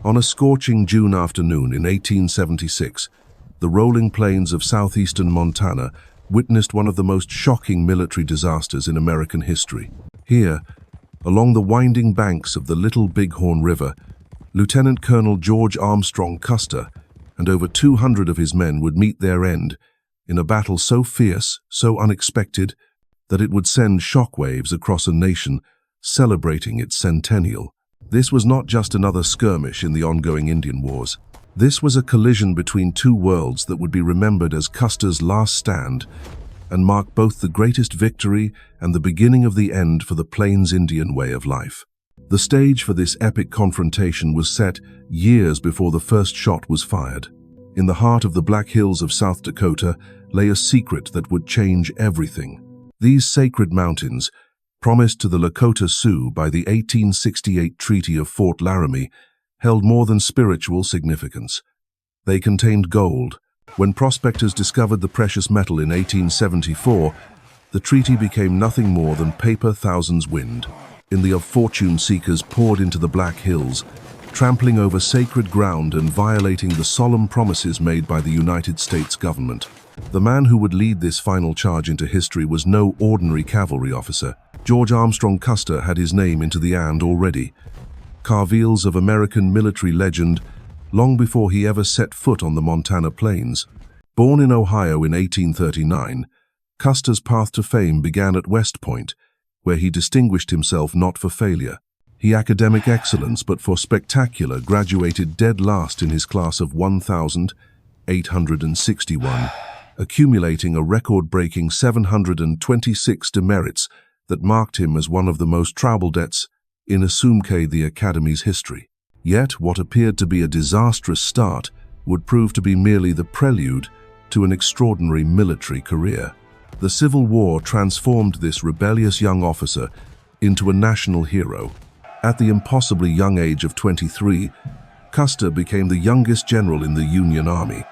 On a scorching June afternoon in 1876, the rolling plains of southeastern Montana witnessed one of the most shocking military disasters in American history. Here, along the winding banks of the Little Bighorn River, Lieutenant Colonel George Armstrong Custer and over 200 of his men would meet their end in a battle so fierce, so unexpected, that it would send shockwaves across a nation celebrating its centennial. This was not just another skirmish in the ongoing Indian Wars. This was a collision between two worlds that would be remembered as Custer's last stand and mark both the greatest victory and the beginning of the end for the Plains Indian way of life. The stage for this epic confrontation was set years before the first shot was fired. In the heart of the Black Hills of South Dakota lay a secret that would change everything. These sacred mountains, promised to the Lakota Sioux by the 1868 Treaty of Fort Laramie, held more than spiritual significance. They contained gold. When prospectors discovered the precious metal in 1874, the treaty became nothing more than paper thousands wind. In the fortune seekers poured into the Black Hills, trampling over sacred ground and violating the solemn promises made by the United States government. The man who would lead this final charge into history was no ordinary cavalry officer. George Armstrong Custer had his name into the and already. Carvils of American military legend, long before he ever set foot on the Montana plains. Born in Ohio in 1839, Custer's path to fame began at West Point, where he distinguished himself not for failure. He academic excellence, but for spectacular, graduated dead last in his class of 1,861, accumulating a record-breaking 726 demerits that marked him as one of the most traubaldets in Assumpke the Academy's history. Yet what appeared to be a disastrous start would prove to be merely the prelude to an extraordinary military career. The Civil War transformed this rebellious young officer into a national hero. At the impossibly young age of 23, Custer became the youngest general in the Union Army,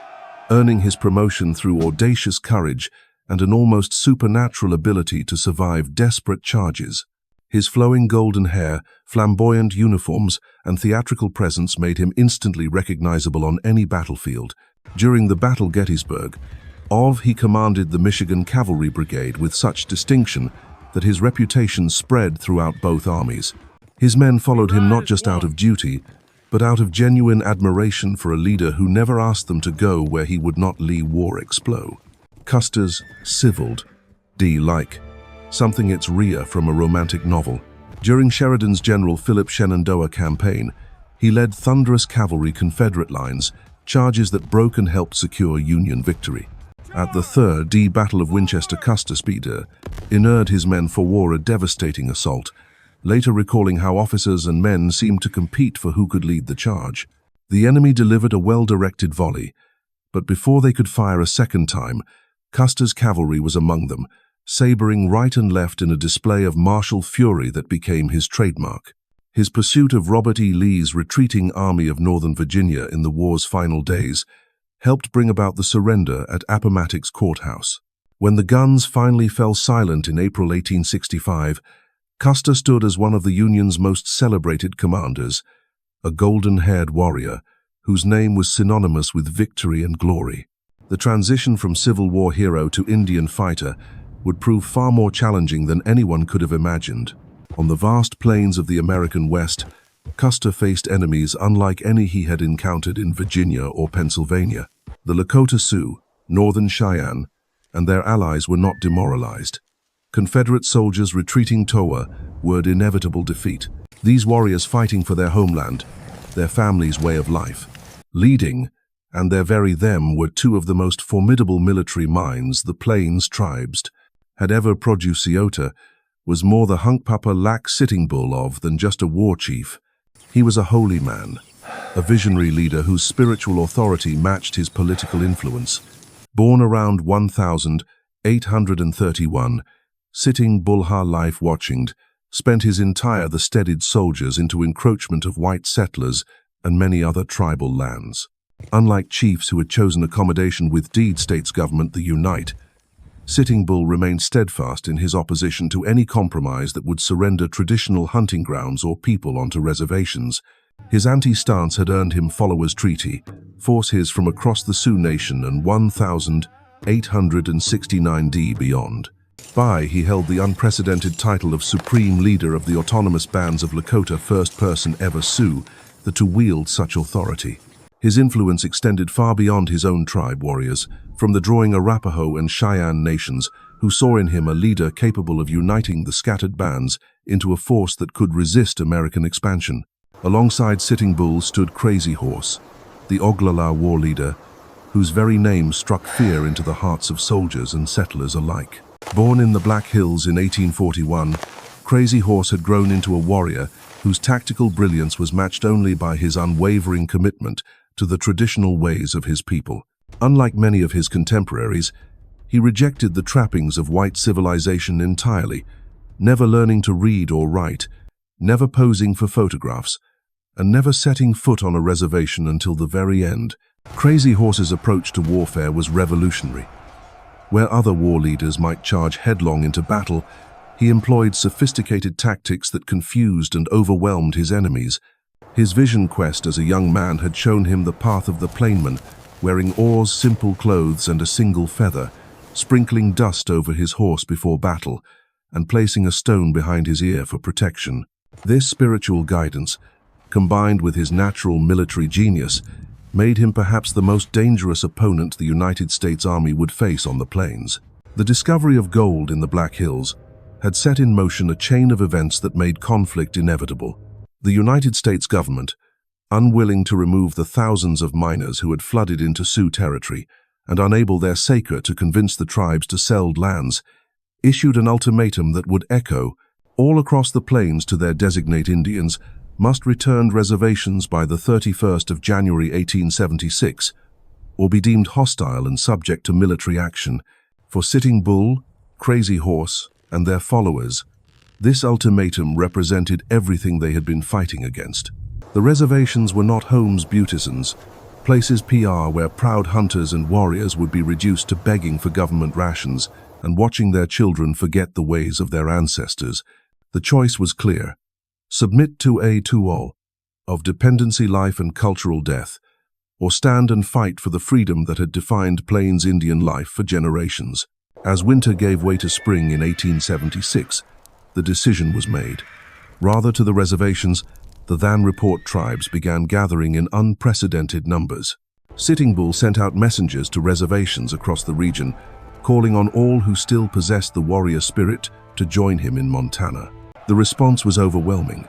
earning his promotion through audacious courage and an almost supernatural ability to survive desperate charges. His flowing golden hair, flamboyant uniforms, and theatrical presence made him instantly recognizable on any battlefield. During the Battle Gettysburg, he commanded the Michigan Cavalry Brigade with such distinction that his reputation spread throughout both armies. His men followed him not just out of duty, but out of genuine admiration for a leader who never asked them to go where he would not leave war explode. Custer's civiled, like something it's Rhea from a romantic novel. During Sheridan's General Philip Shenandoah campaign, he led thunderous cavalry Confederate lines, charges that broke and helped secure Union victory. At the Third Battle of Winchester, Custer inured his men for war a devastating assault, later recalling how officers and men seemed to compete for who could lead the charge. The enemy delivered a well-directed volley, but before they could fire a second time, Custer's cavalry was among them, sabering right and left in a display of martial fury that became his trademark. His pursuit of Robert E. Lee's retreating Army of Northern Virginia in the war's final days helped bring about the surrender at Appomattox Courthouse. When the guns finally fell silent in April 1865, Custer stood as one of the Union's most celebrated commanders, a golden-haired warrior whose name was synonymous with victory and glory. The transition from Civil War hero to Indian fighter would prove far more challenging than anyone could have imagined. On the vast plains of the American West, Custer faced enemies unlike any he had encountered in Virginia or Pennsylvania. The Lakota Sioux, Northern Cheyenne, and their allies were not demoralized. Confederate soldiers retreating toward inevitable defeat. These warriors fighting for their homeland, their family's way of life. Leading, and their very them, were two of the most formidable military minds the Plains tribes had ever produced. Was more the Hunkpapa Lac Sitting Bull of than just a war chief. He was a holy man, a visionary leader whose spiritual authority matched his political influence. Born around 1831, Sitting Bull Ha life watching, spent his entire the steadied soldiers into encroachment of white settlers and many other tribal lands. Unlike chiefs who had chosen accommodation with deed states government the Unite, Sitting Bull remained steadfast in his opposition to any compromise that would surrender traditional hunting grounds or people onto reservations. His anti-stance had earned him followers' treaty, forces from across the Sioux Nation and 1,869 beyond. He held the unprecedented title of Supreme Leader of the autonomous bands of Lakota, first person ever Sioux to wield such authority. His influence extended far beyond his own tribe warriors, from the drawing Arapaho and Cheyenne nations, who saw in him a leader capable of uniting the scattered bands into a force that could resist American expansion. Alongside Sitting Bull stood Crazy Horse, the Oglala war leader, whose very name struck fear into the hearts of soldiers and settlers alike. Born in the Black Hills in 1841, Crazy Horse had grown into a warrior whose tactical brilliance was matched only by his unwavering commitment to the traditional ways of his people. Unlike many of his contemporaries, he rejected the trappings of white civilization entirely, never learning to read or write, never posing for photographs, and never setting foot on a reservation until the very end. Crazy Horse's approach to warfare was revolutionary. Where other war leaders might charge headlong into battle, he employed sophisticated tactics that confused and overwhelmed his enemies. His vision quest as a young man had shown him the path of the plainman, wearing Orr's simple clothes and a single feather, sprinkling dust over his horse before battle, and placing a stone behind his ear for protection. This spiritual guidance, combined with his natural military genius, made him perhaps the most dangerous opponent the United States Army would face on the plains. The discovery of gold in the Black Hills had set in motion a chain of events that made conflict inevitable. The United States government, unwilling to remove the thousands of miners who had flooded into Sioux territory and unable their saker to convince the tribes to sell lands, issued an ultimatum that would echo all across the plains to their designate Indians must return reservations by the 31st of January 1876, or be deemed hostile and subject to military action. For Sitting Bull, Crazy Horse, and their followers, this ultimatum represented everything they had been fighting against. The reservations were not homes beautisans, places PR where proud hunters and warriors would be reduced to begging for government rations and watching their children forget the ways of their ancestors. The choice was clear: submit to a all of dependency, life, and cultural death, or stand and fight for the freedom that had defined Plains Indian life for generations. As winter gave way to spring in 1876, the decision was made. Rather to the reservations, the Van Report tribes began gathering in unprecedented numbers. Sitting Bull sent out messengers to reservations across the region, calling on all who still possessed the warrior spirit to join him in Montana. The response was overwhelming.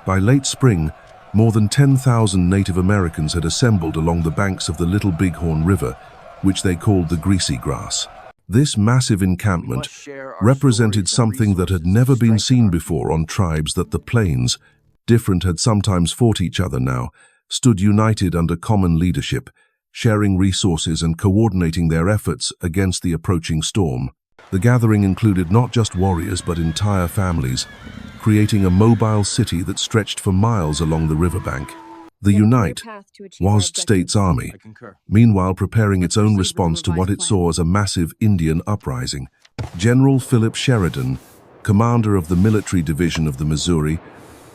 By late spring, more than 10,000 Native Americans had assembled along the banks of the Little Bighorn River, which they called the Greasy Grass. This massive encampment represented something that had never been seen before on tribes that the plains, different had sometimes fought each other now, stood united under common leadership, sharing resources and coordinating their efforts against the approaching storm. The gathering included not just warriors but entire families, creating a mobile city that stretched for miles along the riverbank. The Unite was States Army, meanwhile preparing its own response to what it saw as a massive Indian uprising. General Philip Sheridan, commander of the military division of the Missouri,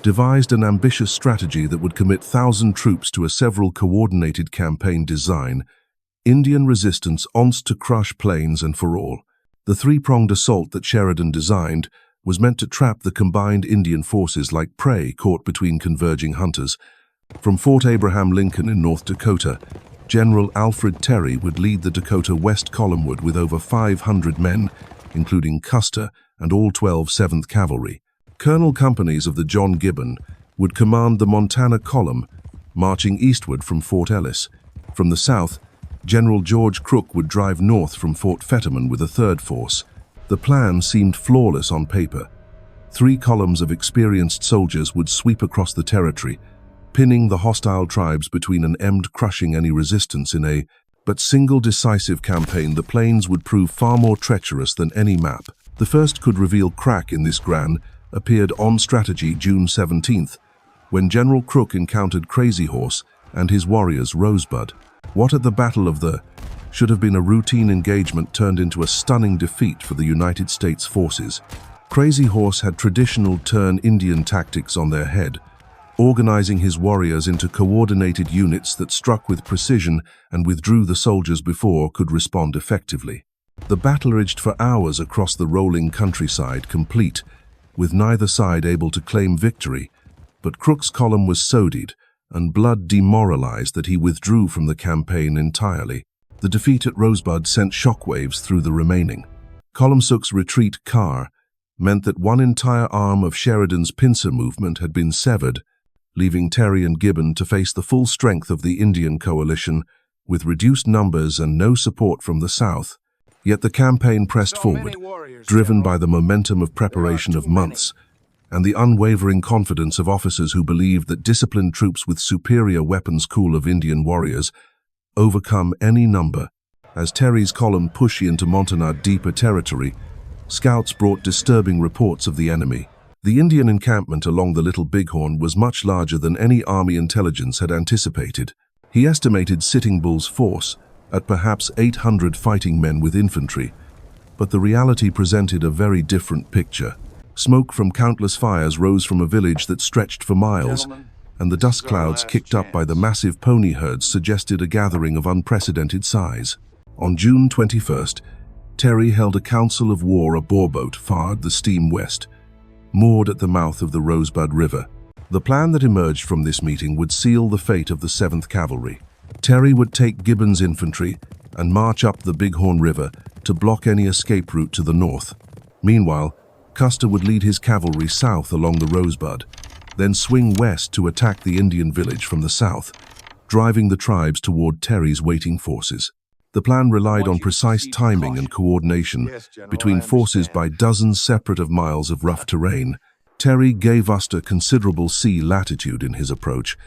devised an ambitious strategy that would commit 1,000 troops to a several coordinated campaign design: Indian resistance once to crush Plains and for all. The three-pronged assault that Sheridan designed was meant to trap the combined Indian forces like prey caught between converging hunters. From Fort Abraham Lincoln in North Dakota, General Alfred Terry would lead the Dakota West Columnward with over 500 men, including Custer and all 12 7th Cavalry. Colonel companies of the John Gibbon would command the Montana Column, marching eastward from Fort Ellis. From the south, General George Crook would drive north from Fort Fetterman with a third force. The plan seemed flawless on paper. 3 columns of experienced soldiers would sweep across the territory, pinning the hostile tribes between an end, crushing any resistance in a single decisive campaign. The plains would prove far more treacherous than any map. The first could reveal crack in this gran appeared on strategy June 17th, when General Crook encountered Crazy Horse and his warriors Rosebud. What at the Battle of the should have been a routine engagement turned into a stunning defeat for the United States forces. Crazy Horse had traditional turn Indian tactics on their head, organizing his warriors into coordinated units that struck with precision and withdrew the soldiers before could respond effectively. The battle raged for hours across the rolling countryside, complete, with neither side able to claim victory, but Crook's column was soddied and blood demoralized that he withdrew from the campaign entirely. The defeat at Rosebud sent shockwaves through the remaining. Columsuk's retreat meant that one entire arm of Sheridan's pincer movement had been severed, leaving Terry and Gibbon to face the full strength of the Indian coalition with reduced numbers and no support from the south. Yet the campaign pressed forward, driven by the momentum of preparation of months and the unwavering confidence of officers who believed that disciplined troops with superior weapons school of Indian warriors overcome any number. As Terry's column pushed into Montagnard deeper territory, scouts brought disturbing reports of the enemy. The Indian encampment along the Little Bighorn was much larger than any army intelligence had anticipated. He estimated Sitting Bull's force at perhaps 800 fighting men with infantry, but the reality presented a very different picture. Smoke from countless fires rose from a village that stretched for miles, and the dust clouds kicked up by the massive pony herds suggested a gathering of unprecedented size. On June 21st, Terry held a council of war aboard boat Fard the steam west, moored at the mouth of the Rosebud River. The plan that emerged from this meeting would seal the fate of the 7th Cavalry. Terry would take Gibbon's infantry and march up the Bighorn River to block any escape route to the north. Meanwhile, Custer would lead his cavalry south along the Rosebud, then swing west to attack the Indian village from the south, driving the tribes toward Terry's waiting forces. The plan relied on precise timing and coordination between forces by dozens separate of miles of rough terrain. Terry gave Custer considerable sea latitude in his approach,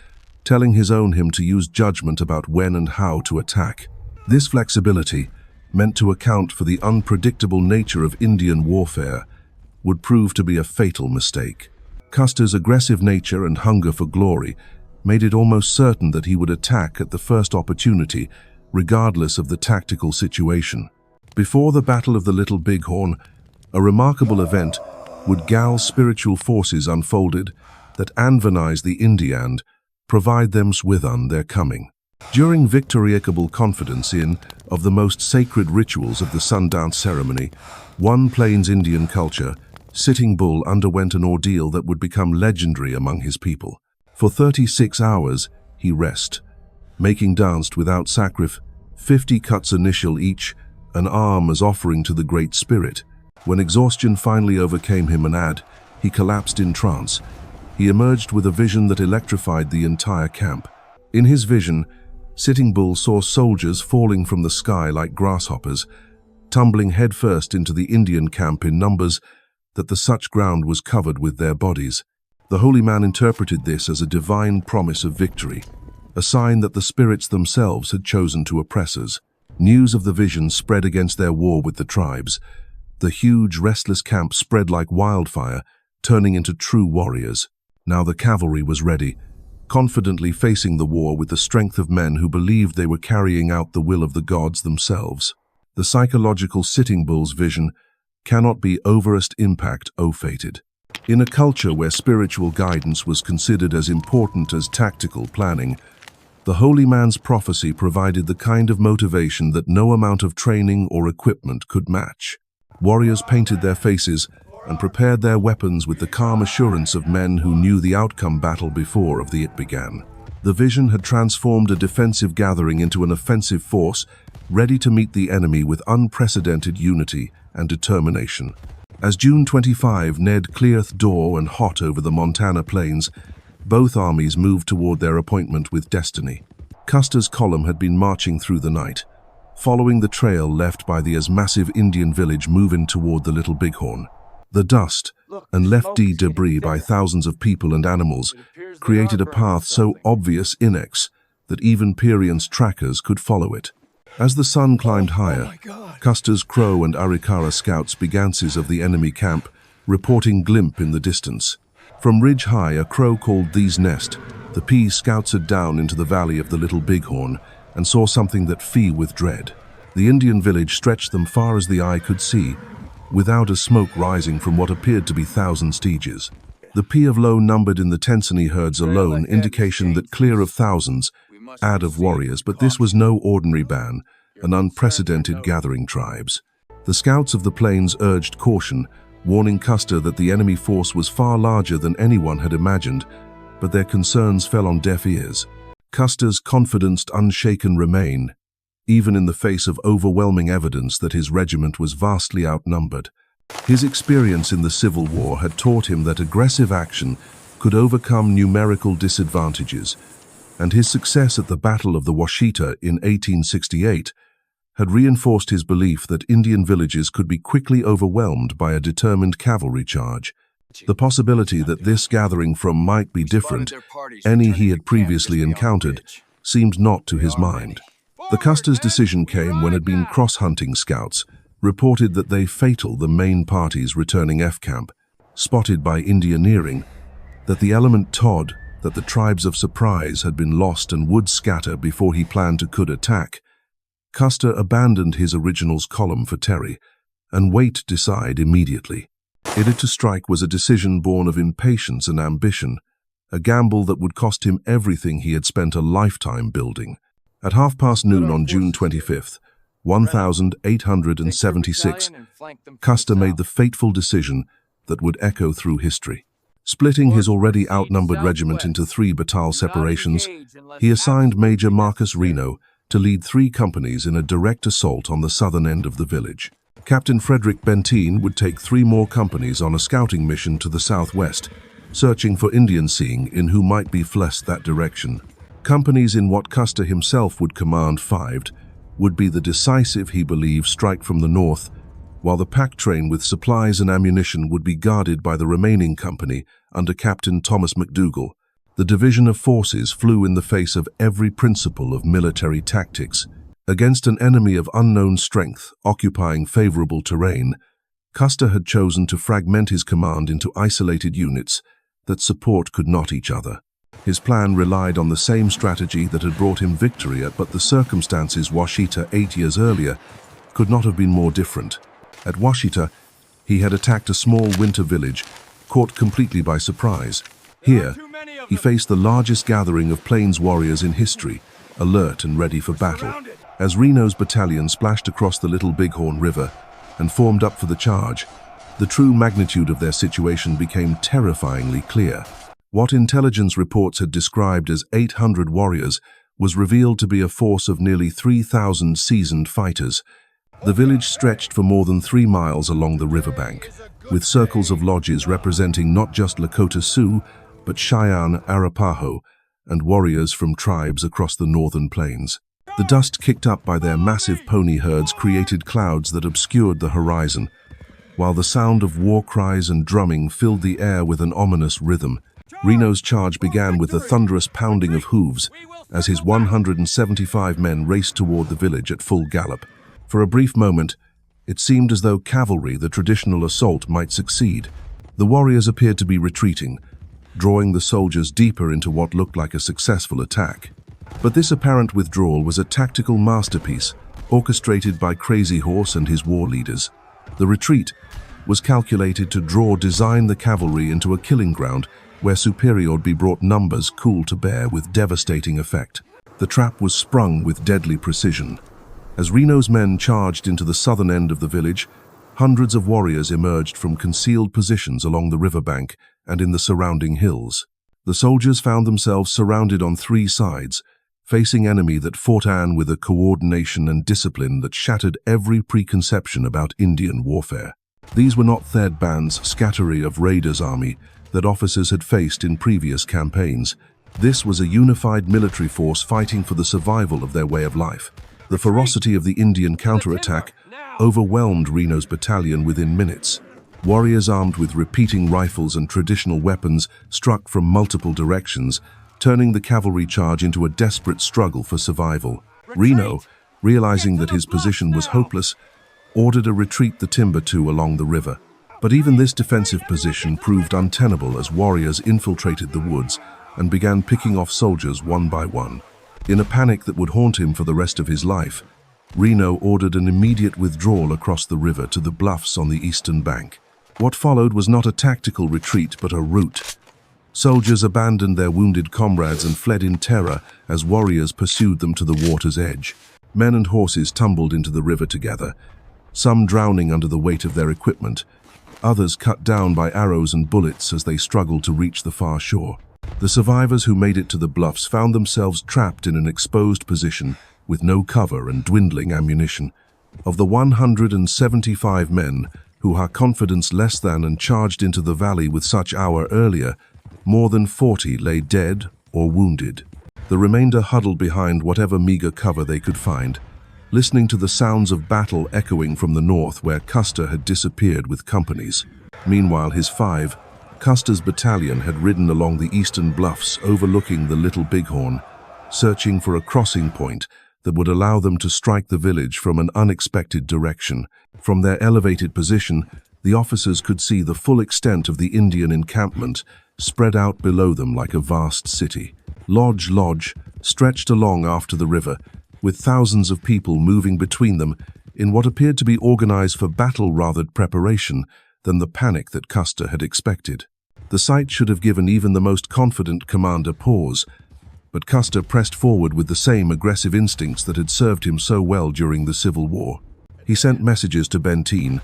telling his own him to use judgment about when and how to attack. This flexibility, meant to account for the unpredictable nature of Indian warfare, would prove to be a fatal mistake. Custer's aggressive nature and hunger for glory made it almost certain that he would attack at the first opportunity, regardless of the tactical situation. Before the Battle of the Little Bighorn, a remarkable event would Gal's spiritual forces unfolded that anvanize the Indian, provide them with their coming. During victoriable confidence of the most sacred rituals of the Sundance ceremony, one Plains Indian culture, Sitting Bull underwent an ordeal that would become legendary among his people. For 36 hours, he rested, making danced without sacrifice, 50 cuts initial each, an arm as offering to the Great Spirit. When exhaustion finally overcame him he collapsed in trance. He emerged with a vision that electrified the entire camp. In his vision, Sitting Bull saw soldiers falling from the sky like grasshoppers, tumbling headfirst into the Indian camp in numbers that the such ground was covered with their bodies. The holy man interpreted this as a divine promise of victory, a sign that the spirits themselves had chosen to oppress us. News of the vision spread against their war with the tribes. The huge, restless camp spread like wildfire, turning into true warriors. Now the cavalry was ready, confidently facing the war with the strength of men who believed they were carrying out the will of the gods themselves. The psychological Sitting Bull's vision cannot be overest impact fated. In a culture where spiritual guidance was considered as important as tactical planning, the holy man's prophecy provided the kind of motivation that no amount of training or equipment could match. Warriors painted their faces and prepared their weapons with the calm assurance of men who knew the outcome battle before it began. The vision had transformed a defensive gathering into an offensive force, ready to meet the enemy with unprecedented unity and determination. As June 25 Ned clearth door and hot over the Montana plains, both armies moved toward their appointment with destiny. Custer's column had been marching through the night, following the trail left by the massive Indian village moving toward the Little Bighorn. The dust and left debris by thousands of people and animals created a path so obvious that even Perion's trackers could follow it. As the sun climbed higher, Custer's Crow and Arikara scouts began of the enemy camp, reporting glimpse in the distance. From ridge high, a crow called Thee's Nest, the P scouts had down into the valley of the Little Bighorn and saw something that filled with dread. The Indian village stretched them far as the eye could see, without a smoke rising from what appeared to be 1,000 stages. The P of low numbered in the Tensini herds alone, indication that clear of thousands, add of warriors, but this was no ordinary band, an unprecedented gathering tribes. The scouts of the plains urged caution, warning Custer that the enemy force was far larger than anyone had imagined, but their concerns fell on deaf ears. Custer's confidence unshaken remained, even in the face of overwhelming evidence that his regiment was vastly outnumbered. His experience in the Civil War had taught him that aggressive action could overcome numerical disadvantages, and his success at the Battle of the Washita in 1868 had reinforced his belief that Indian villages could be quickly overwhelmed by a determined cavalry charge. The possibility that this gathering from might be different, any he had previously encountered, seemed not to his mind. The Custer's decision came when had been cross-hunting scouts reported that they fatal the main party's returning F-camp, spotted by Indianeering, that the element Todd, that the tribes of surprise had been lost and would scatter before he planned to could attack. Custer abandoned his original's column for Terry, and wait decide immediately. It to strike was a decision born of impatience and ambition, a gamble that would cost him everything he had spent a lifetime building. At noon on June 25th, 1876, Custer made the fateful decision that would echo through history. Splitting his already outnumbered regiment into 3 battalion separations, he assigned Major Marcus Reno to lead 3 companies in a direct assault on the southern end of the village. Captain Frederick Benteen would take 3 more companies on a scouting mission to the southwest, searching for Indian seeing in who might be flest that direction. Companies in what Custer himself would command 5 would be the decisive, he believed, strike from the north, while the pack train with supplies and ammunition would be guarded by the remaining company under Captain Thomas McDougall. The division of forces flew in the face of every principle of military tactics. Against an enemy of unknown strength, occupying favorable terrain, Custer had chosen to fragment his command into isolated units that support could not each other. His plan relied on the same strategy that had brought him victory at, but the circumstances Washita 8 years earlier could not have been more different. At Washita, he had attacked a small winter village, caught completely by surprise. Here, he faced the largest gathering of plains warriors in history, alert and ready for battle. As Reno's battalion splashed across the Little Bighorn River and formed up for the charge, the true magnitude of their situation became terrifyingly clear. What intelligence reports had described as 800 warriors was revealed to be a force of nearly 3,000 seasoned fighters. The village stretched for more than 3 miles along the riverbank, with circles of lodges representing not just Lakota Sioux, but Cheyenne, Arapaho, and warriors from tribes across the northern plains. The dust kicked up by their massive pony herds created clouds that obscured the horizon, while the sound of war cries and drumming filled the air with an ominous rhythm. Reno's charge began with a thunderous pounding of hooves as his 175 men raced toward the village at full gallop. For a brief moment, it seemed as though cavalry, the traditional assault, might succeed. The warriors appeared to be retreating, drawing the soldiers deeper into what looked like a successful attack. But this apparent withdrawal was a tactical masterpiece, orchestrated by Crazy Horse and his war leaders. The retreat was calculated to design the cavalry into a killing ground where superior would be brought numbers cool to bear with devastating effect. The trap was sprung with deadly precision. As Reno's men charged into the southern end of the village, hundreds of warriors emerged from concealed positions along the riverbank and in the surrounding hills. The soldiers found themselves surrounded on 3 sides, facing enemy that fought on with a coordination and discipline that shattered every preconception about Indian warfare. These were not third bands scattery of raiders' army that officers had faced in previous campaigns. This was a unified military force fighting for the survival of their way of life. The ferocity of the Indian counterattack overwhelmed Reno's battalion within minutes. Warriors armed with repeating rifles and traditional weapons struck from multiple directions, turning the cavalry charge into a desperate struggle for survival. Reno, realizing that his position was hopeless, ordered a retreat the timber to along the river. But even this defensive position proved untenable as warriors infiltrated the woods and began picking off soldiers one by one. In a panic that would haunt him for the rest of his life, Reno ordered an immediate withdrawal across the river to the bluffs on the eastern bank. What followed was not a tactical retreat but a rout. Soldiers abandoned their wounded comrades and fled in terror as warriors pursued them to the water's edge. Men and horses tumbled into the river together, some drowning under the weight of their equipment, others cut down by arrows and bullets as they struggled to reach the far shore. The survivors who made it to the bluffs found themselves trapped in an exposed position with no cover and dwindling ammunition. Of the 175 men who had confidence less than and charged into the valley with such hour earlier, more than 40 lay dead or wounded. The remainder huddled behind whatever meager cover they could find, listening to the sounds of battle echoing from the north where Custer had disappeared with companies. Meanwhile, his Custer's battalion had ridden along the eastern bluffs overlooking the Little Bighorn, searching for a crossing point that would allow them to strike the village from an unexpected direction. From their elevated position, the officers could see the full extent of the Indian encampment spread out below them like a vast city. Lodge stretched along after the river, with thousands of people moving between them in what appeared to be organized for battle rather preparation than the panic that Custer had expected. The sight should have given even the most confident commander pause, but Custer pressed forward with the same aggressive instincts that had served him so well during the Civil War. He sent messages to Benteen,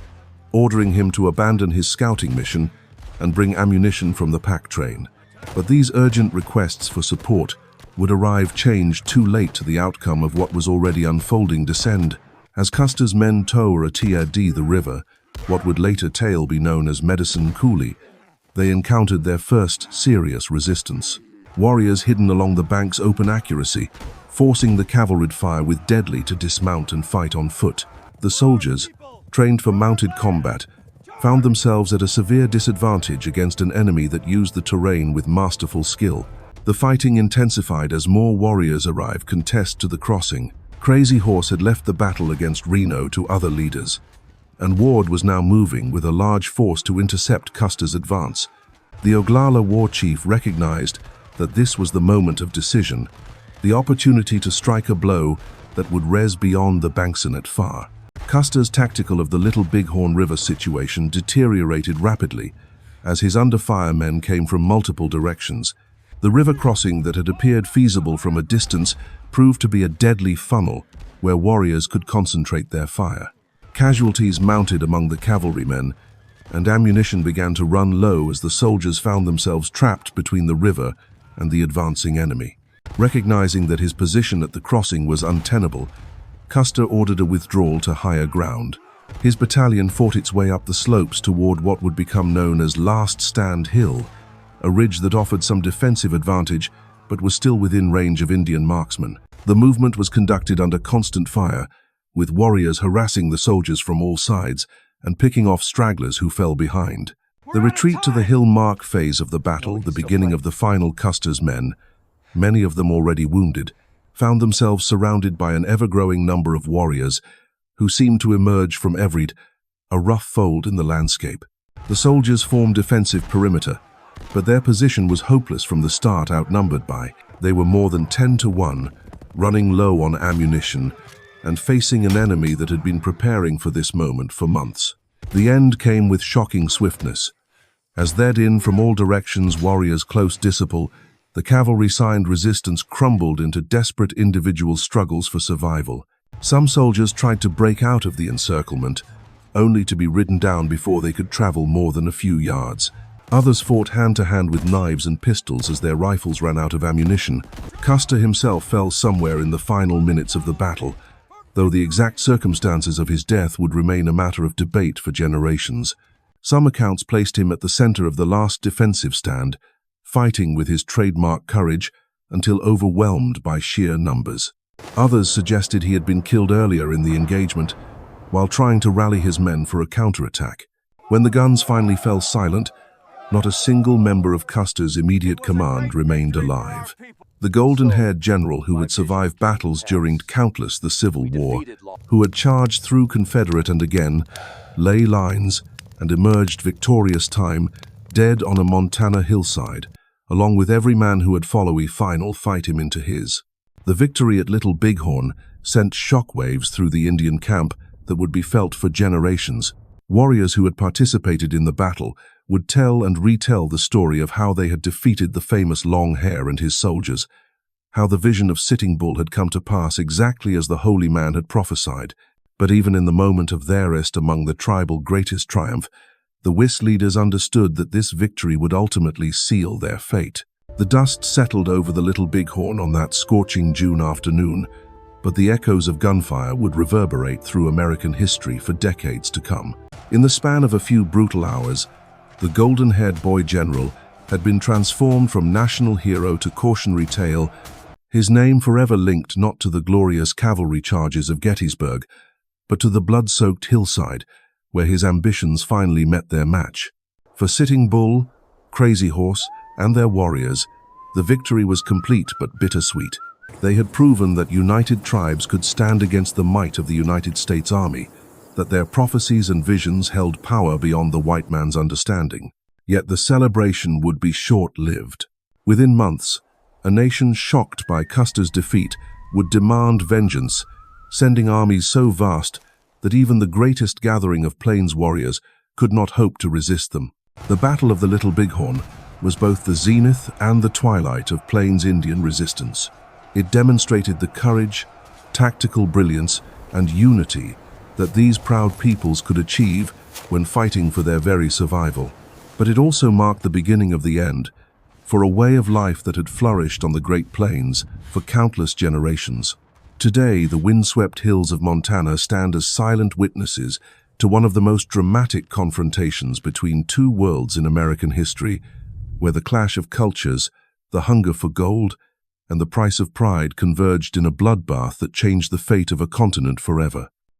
ordering him to abandon his scouting mission and bring ammunition from the pack train. But these urgent requests for support would arrive changed too late to the outcome of what was already unfolding descend. As Custer's men towed the river, what would later tale be known as Medicine Coulee, they encountered their first serious resistance. Warriors hidden along the bank's open accuracy, forcing the cavalry fire with deadly to dismount and fight on foot. The soldiers, trained for mounted combat, found themselves at a severe disadvantage against an enemy that used the terrain with masterful skill. The fighting intensified as more warriors arrived contest to the crossing. Crazy Horse had left the battle against Reno to other leaders, and Ward was now moving with a large force to intercept Custer's advance. The Oglala war chief recognized that this was the moment of decision, the opportunity to strike a blow that would res beyond the Banksonet far. Custer's tactical of the Little Bighorn River situation deteriorated rapidly as his under-fire men came from multiple directions. The river crossing that had appeared feasible from a distance proved to be a deadly funnel where warriors could concentrate their fire. Casualties mounted among the cavalrymen, and ammunition began to run low as the soldiers found themselves trapped between the river and the advancing enemy. Recognizing that his position at the crossing was untenable, Custer ordered a withdrawal to higher ground. His battalion fought its way up the slopes toward what would become known as Last Stand Hill, a ridge that offered some defensive advantage but was still within range of Indian marksmen. The movement was conducted under constant fire, with warriors harassing the soldiers from all sides and picking off stragglers who fell behind. The retreat to the hill marked phase of the battle, the beginning of the final. Custer's men, many of them already wounded, found themselves surrounded by an ever-growing number of warriors who seemed to emerge from a rough fold in the landscape. The soldiers formed defensive perimeter, but their position was hopeless from the start. Outnumbered by, they were more than 10 to 1, running low on ammunition and facing an enemy that had been preparing for this moment for months. The end came with shocking swiftness. As they'd in from all directions warriors close disciple, the cavalry-signed resistance crumbled into desperate individual struggles for survival. Some soldiers tried to break out of the encirclement, only to be ridden down before they could travel more than a few yards. Others fought hand-to-hand with knives and pistols as their rifles ran out of ammunition. Custer himself fell somewhere in the final minutes of the battle, though the exact circumstances of his death would remain a matter of debate for generations. Some accounts placed him at the center of the last defensive stand, fighting with his trademark courage until overwhelmed by sheer numbers. Others suggested he had been killed earlier in the engagement while trying to rally his men for a counterattack. When the guns finally fell silent, not a single member of Custer's immediate command remained alive. The golden-haired general who had survived battles during countless the Civil War, who had charged through Confederate and again, ley lines, and emerged victorious time, dead on a Montana hillside, along with every man who had followed final fight him into his. The victory at Little Bighorn sent shockwaves through the Indian camp that would be felt for generations. Warriors who had participated in the battle would tell and retell the story of how they had defeated the famous Long Hair and his soldiers, how the vision of Sitting Bull had come to pass exactly as the holy man had prophesied. But even in the moment of theirest among the tribal greatest triumph, the Wiss leaders understood that this victory would ultimately seal their fate. The dust settled over the Little Bighorn on that scorching June afternoon, but the echoes of gunfire would reverberate through American history for decades to come. In the span of a few brutal hours, the golden-haired boy general had been transformed from national hero to cautionary tale, his name forever linked not to the glorious cavalry charges of Gettysburg, but to the blood-soaked hillside where his ambitions finally met their match. For Sitting Bull, Crazy Horse, and their warriors, the victory was complete but bittersweet. They had proven that united tribes could stand against the might of the United States Army, that their prophecies and visions held power beyond the white man's understanding. Yet the celebration would be short-lived. Within months, a nation shocked by Custer's defeat would demand vengeance, sending armies so vast that even the greatest gathering of Plains warriors could not hope to resist them. The Battle of the Little Bighorn was both the zenith and the twilight of Plains Indian resistance. It demonstrated the courage, tactical brilliance, and unity that these proud peoples could achieve when fighting for their very survival. But it also marked the beginning of the end for a way of life that had flourished on the Great Plains for countless generations. Today, the windswept hills of Montana stand as silent witnesses to one of the most dramatic confrontations between two worlds in American history, where the clash of cultures, the hunger for gold, and the price of pride converged in a bloodbath that changed the fate of a continent forever.